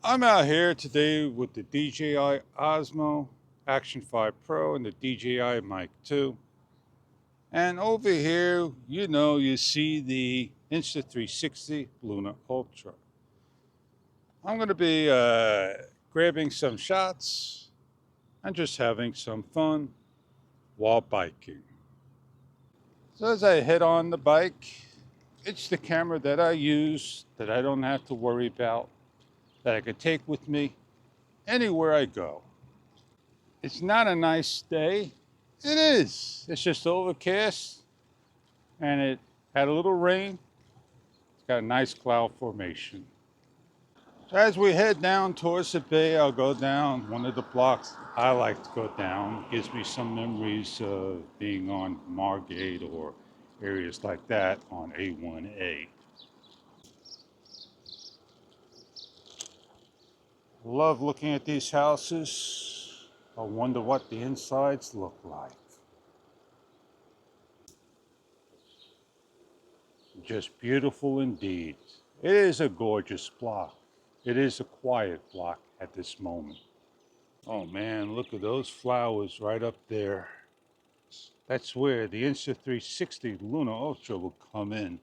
I'm out here today with the DJI Osmo Action 5 Pro and the DJI Mic 2. And over here, you see the Insta360 Luna Ultra. I'm going to be grabbing some shots and just having some fun while biking. So as I head on the bike, it's the camera that I use that I don't have to worry about, that I could take with me anywhere I go. It's not a nice day. It is. It's just overcast and it had a little rain. It's got a nice cloud formation. So as we head down towards the bay, I'll go down one of the blocks I like to go down. It gives me some memories of being on Margate or areas like that on A1A. Love looking at these houses. I wonder what the insides look like. Just beautiful indeed. It is a gorgeous block. It is a quiet block at this moment. Oh man, look at those flowers right up there. That's where the Insta360 Luna Ultra will come in.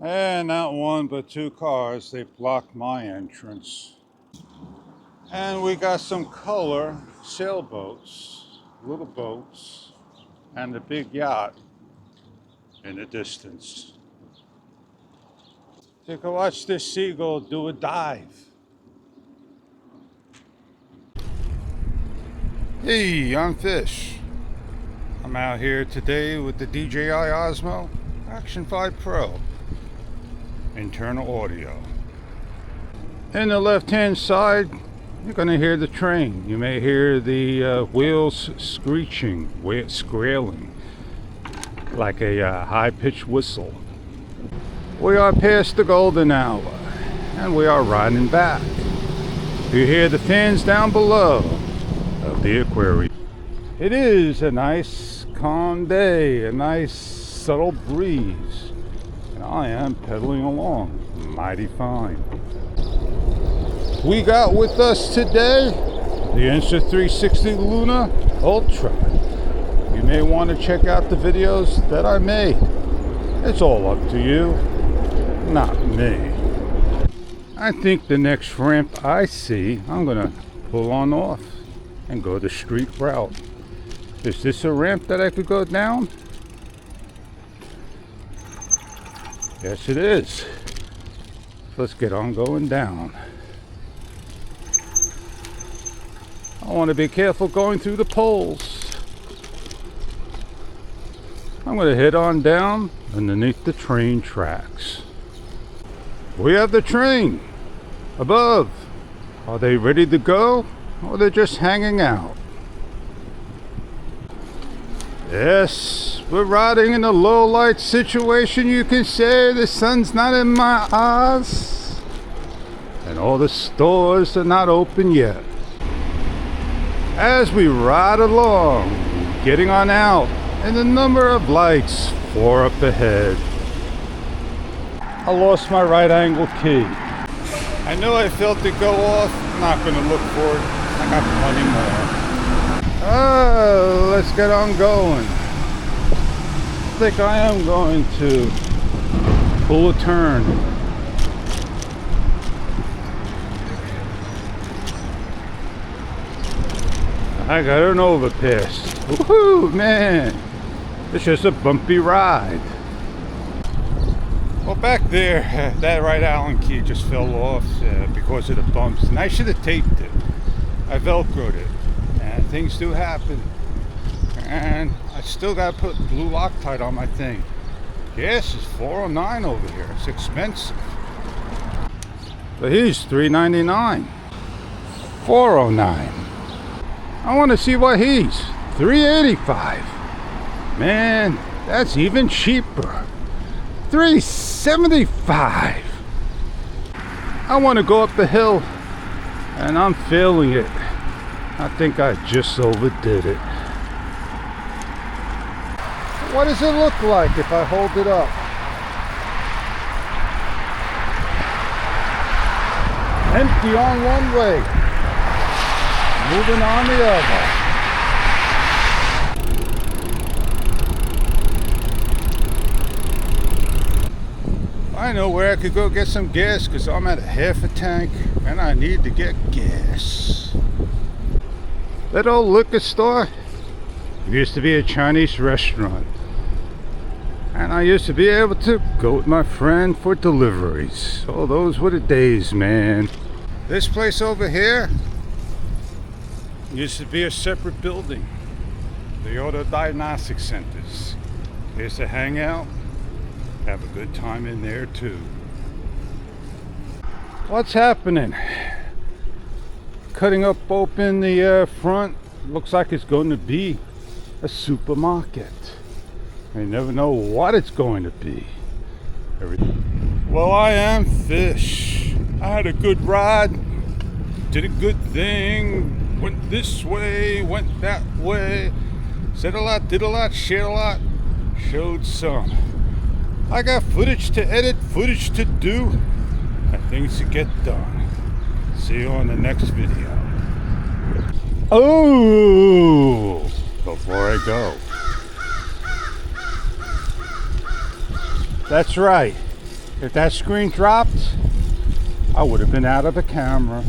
And not one but two cars, they blocked my entrance. And we got some color sailboats, little boats, and the big yacht in the distance. So you can watch this seagull do a dive. Hey, I'm Fish. I'm out here today with the DJI Osmo Action 5 Pro internal audio. In the left-hand side, you're going to hear the train. You may hear the wheels screeching, squealing, like a high-pitched whistle. We are past the golden hour, and we are riding back. You hear the fans down below of the aquarium. It is a nice, calm day, a nice, subtle breeze, and I am pedaling along mighty fine. We got with us today the Insta360 Luna Ultra. You may want to check out the videos that I made. It's all up to you, not me. I think the next ramp I see, I'm gonna pull on off and go the street route. Is this a ramp that I could go down? Yes, it is. Let's get on going down. I want to be careful going through the poles. I'm going to head on down underneath the train tracks. We have the train above. Are they ready to go, or they're just hanging out? Yes, we're riding in a low light situation, you can say. The sun's not in my eyes, and all the stores are not open yet. As we ride along, getting on out, and the number of lights, 4 up ahead. I lost my right angle key. I know I felt it go off. I'm not going to look for it. I got plenty more. Let's get on going. I think I am going to pull a turn. I got an overpass. Woohoo, man! It's just a bumpy ride. Well, back there, that right Allen key just fell off because of the bumps, and I should have taped it. I velcroed it, and things do happen. And I still got to put blue Loctite on my thing. Gas is $4.09 over here. It's expensive. But he's $3.99. $4.09. I want to see what he's $3.85. Man, that's even cheaper. $3.75. I want to go up the hill, and I'm failing it. I think I just overdid it. What does it look like if I hold it up? Empty on one way, moving on the other. I know where I could go get some gas because I'm at half a tank and I need to get gas. That old liquor store used to be a Chinese restaurant. And I used to be able to go with my friend for deliveries. Oh, those were the days, man. This place over here used to be a separate building. The Auto Diagnostic Centers. I used to hang out, have a good time in there too. What's happening? Cutting up open the front. Looks like it's going to be a supermarket. I never know what it's going to be. Well, I am Fish. I had a good ride, did a good thing, went this way, went that way, said a lot, did a lot, shared a lot, showed some. I got footage to edit, footage to do, and things to get done. See you on the next video. Oh, before I go. That's right. If that screen dropped, I would have been out of the camera.